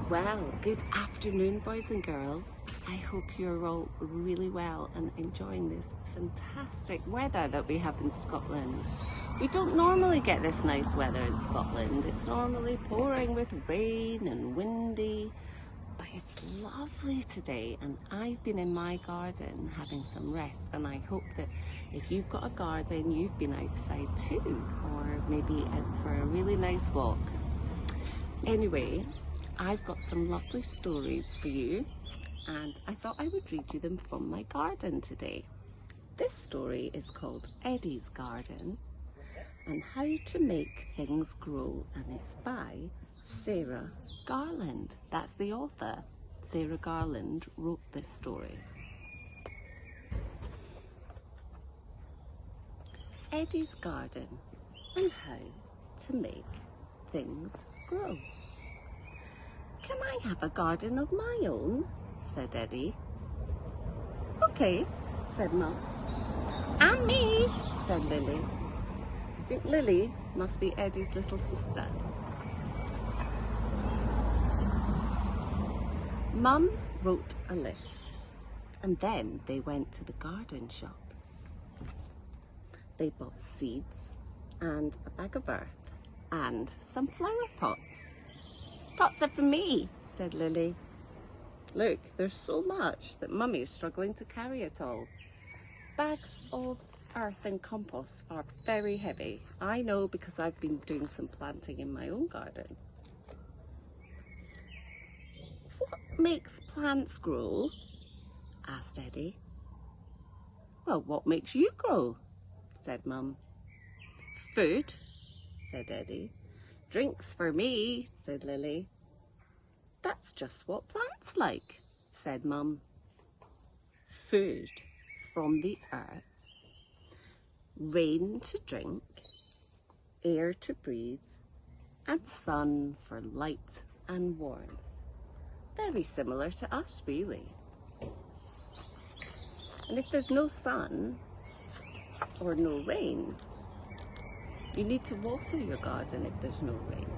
Well, good afternoon, boys and girls. I hope you're all really well and enjoying this fantastic weather that we have in Scotland. We don't normally get this nice weather in Scotland. It's normally pouring with rain and windy, but it's lovely today, and I've been in my garden having some rest, and I hope that if you've got a garden, you've been outside too, or maybe out for a really nice walk. Anyway, I've got some lovely stories for you, and I thought I would read you them from my garden today. This story is called Eddie's Garden and How to Make Things Grow, and it's by Sarah Garland. That's the author. Sarah Garland wrote this story. Eddie's Garden and How to Make Things Grow. "Can I have a garden of my own?" said Eddie. "Okay," said Mum. "And me," said Lily. I think Lily must be Eddie's little sister. Mum wrote a list, and then they went to the garden shop. They bought seeds and a bag of earth and some flower pots. "Pots are for me," said Lily. "Look, there's so much that Mummy's struggling to carry it all. Bags of earth and compost are very heavy. I know because I've been doing some planting in my own garden." "What makes plants grow?" asked Eddie. "Well, what makes you grow?" said Mum. "Food," said Eddie. "Drinks for me," said Lily. "That's just what plants like," said Mum. "Food from the earth, rain to drink, air to breathe, and sun for light and warmth. Very similar to us, really. And if there's no sun or no rain, you need to water your garden if there's no rain."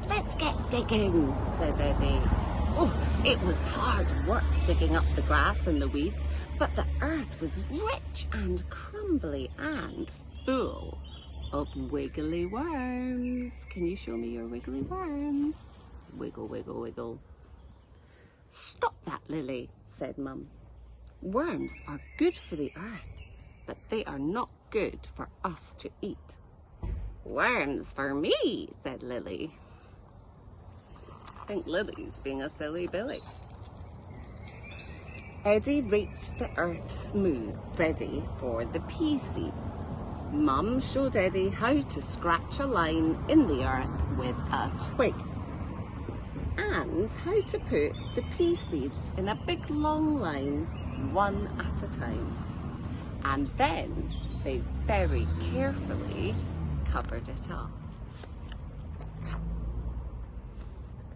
"Let's get digging," said Eddie. Oh, it was hard work digging up the grass and the weeds, but the earth was rich and crumbly and full of wiggly worms. Can you show me your wiggly worms? Wiggle, wiggle, wiggle. "Stop that, Lily," said Mum. "Worms are good for the earth, but they are not good for us to eat." "Worms for me," said Lily. I think Lily's being a silly Billy. Eddie raked the earth smooth, ready for the pea seeds. Mum showed Eddie how to scratch a line in the earth with a twig, and how to put the pea seeds in a big long line, one at a time. And then they very carefully covered it up.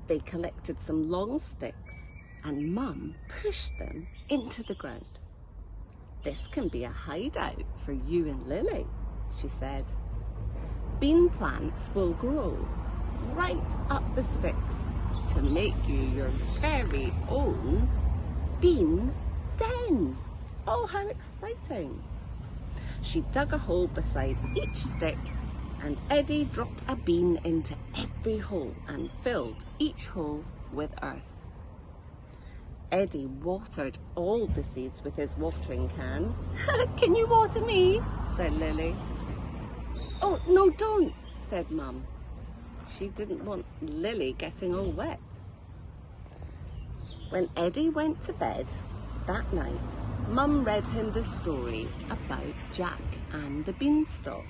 They collected some long sticks and Mum pushed them into the ground. "This can be a hideout for you and Lily," she said. "Bean plants will grow right up the sticks to make you your very own bean den." Oh, how exciting! She dug a hole beside each stick, and Eddie dropped a bean into every hole and filled each hole with earth. Eddie watered all the seeds with his watering can. "Can you water me?" said Lily. "Oh, no, don't," said Mum. She didn't want Lily getting all wet. When Eddie went to bed that night, Mum read him the story about Jack and the beanstalk.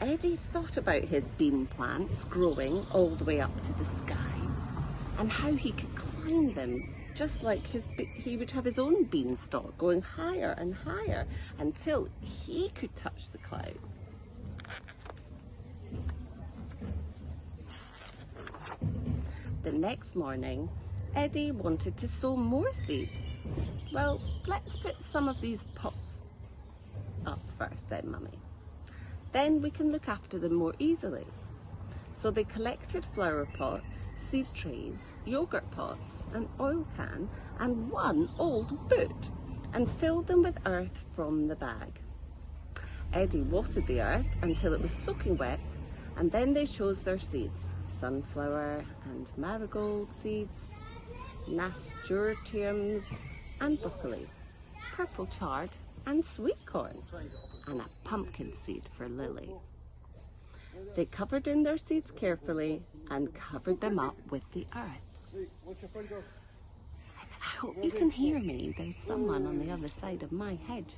Eddie thought about his bean plants growing all the way up to the sky, and how he could climb them just like he would have his own beanstalk going higher and higher until he could touch the clouds. The next morning, Eddie wanted to sow more seeds. "Well, let's put some of these pots up first," said Mummy. "Then we can look after them more easily." So they collected flower pots, seed trays, yogurt pots, an oil can and one old boot and filled them with earth from the bag. Eddie watered the earth until it was soaking wet, and then they chose their seeds: sunflower and marigold seeds, nasturtiums and broccoli, purple chard and sweet corn, and a pumpkin seed for Lily. They covered in their seeds carefully and covered them up with the earth. I hope you can hear me. There's someone on the other side of my hedge.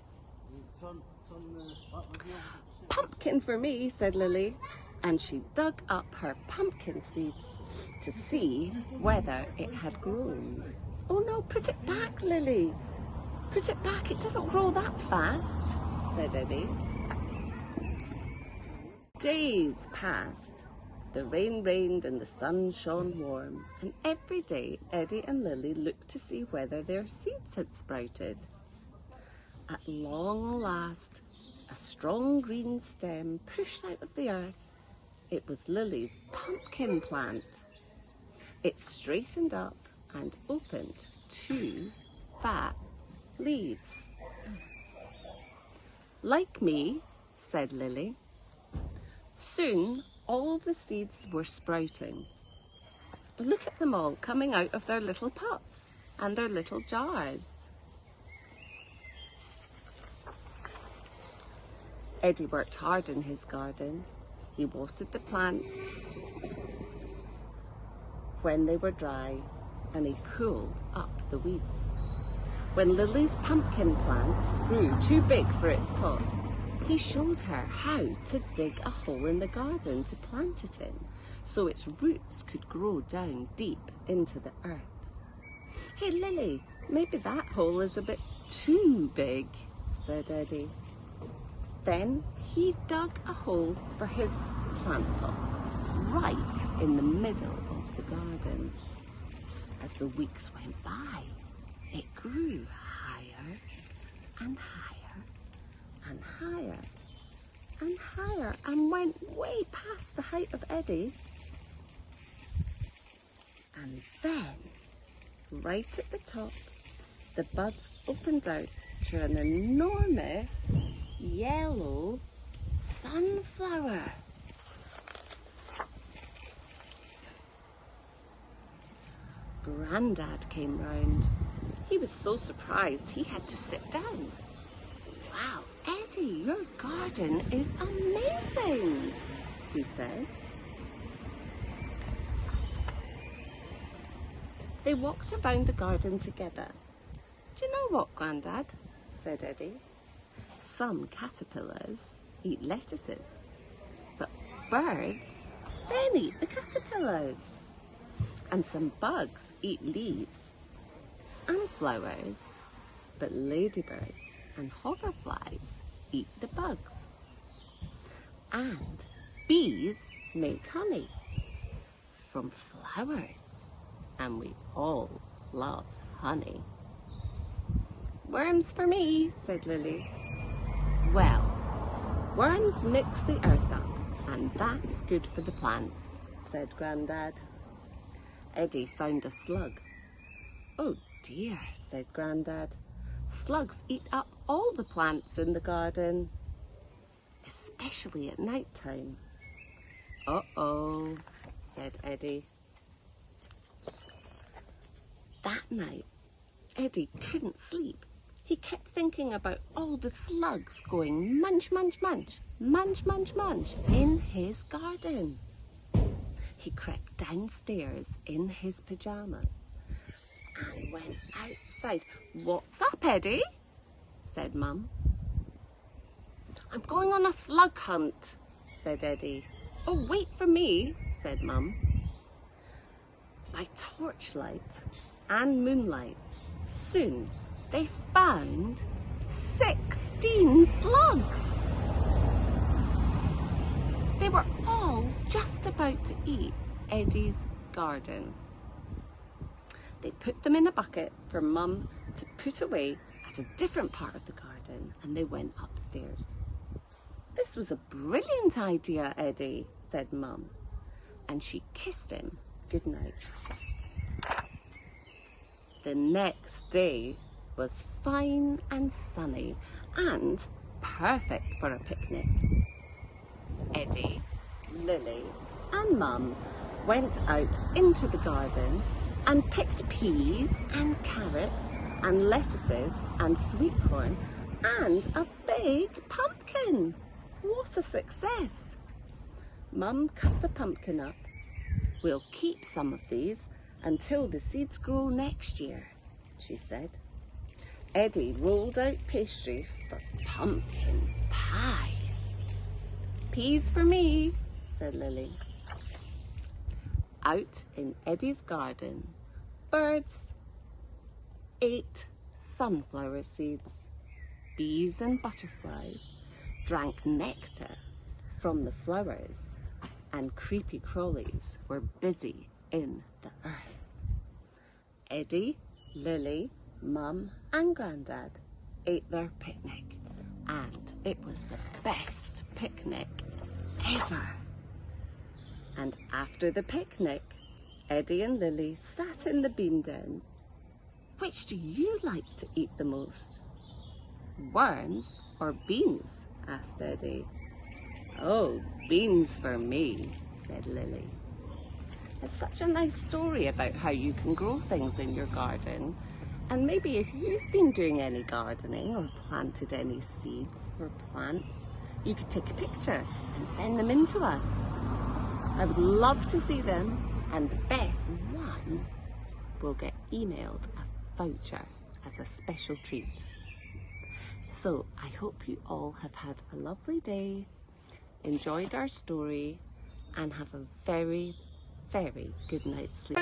Pumpkin for me, said Lily, and she dug up her pumpkin seeds to see whether it had grown. Oh no, put it back, Lily. Put it back, it doesn't grow that fast, said Eddie. Days passed. The rain rained and the sun shone warm, and every day Eddie and Lily looked to see whether their seeds had sprouted. At long last, a strong green stem pushed out of the earth. It was Lily's pumpkin plant. It straightened up and opened 2 fat leaves. Like me, said Lily. Soon all the seeds were sprouting. Look at them all coming out of their little pots and their little jars. Eddie worked hard in his garden. He watered the plants when they were dry, and he pulled up the weeds. When Lily's pumpkin plants grew too big for its pot, he showed her how to dig a hole in the garden to plant it in, so its roots could grow down deep into the earth. Hey Lily, maybe that hole is a bit too big, said Eddie. Then he dug a hole for his plant pot right in the middle of the garden. As the weeks went by, it grew higher and higher and higher and higher and went way past the height of Eddie. And then, right at the top, the buds opened out to an enormous yellow sunflower. Grandad came round. He was so surprised he had to sit down. Wow, Eddie, your garden is amazing, he said. They walked around the garden together. Do you know what, Grandad? Said Eddie. Some caterpillars eat lettuces, but birds then eat the caterpillars. And some bugs eat leaves and flowers, but ladybirds and hoverflies eat the bugs. And bees make honey from flowers, and we all love honey. Worms for me, said Lily. Well, worms mix the earth up, and that's good for the plants, said Grandad. Eddie found a slug. Oh dear, said Grandad. Slugs eat up all the plants in the garden, especially at night time. Uh-oh, said Eddie. That night, Eddie couldn't sleep. He kept thinking about all the slugs going munch, munch, munch, munch, munch, munch in his garden. He crept downstairs in his pyjamas and went outside. What's up, Eddie? Said Mum. I'm going on a slug hunt, said Eddie. Oh, wait for me, said Mum. By torchlight and moonlight, soon they found 16 slugs. They were all just about to eat Eddie's garden. They put them in a bucket for Mum to put away at a different part of the garden, and they went upstairs. This was a brilliant idea, Eddie, said Mum. and she kissed him goodnight. The next day was fine and sunny and perfect for a picnic. Eddie, Lily and Mum went out into the garden and picked peas and carrots and lettuces and sweet corn and a big pumpkin. What a success! Mum cut the pumpkin up. We'll keep some of these until the seeds grow next year, she said. Eddie rolled out pastry for pumpkin pie. Peas for me, said Lily. Out in Eddie's garden, birds ate sunflower seeds. Bees and butterflies drank nectar from the flowers, and creepy crawlies were busy in the earth. Eddie, Lily, Mum and Grandad ate their picnic, and it was the best picnic ever. And after the picnic, Eddie and Lily sat in the bean den. Which do you like to eat the most? Worms or beans? Asked Eddie. Oh, beans for me, said Lily. It's such a nice story about how you can grow things in your garden. And maybe if you've been doing any gardening or planted any seeds or plants, you could take a picture and send them in to us. I would love to see them, and the best one will get emailed a voucher as a special treat. So I hope you all have had a lovely day, enjoyed our story, and have a very, very good night's sleep.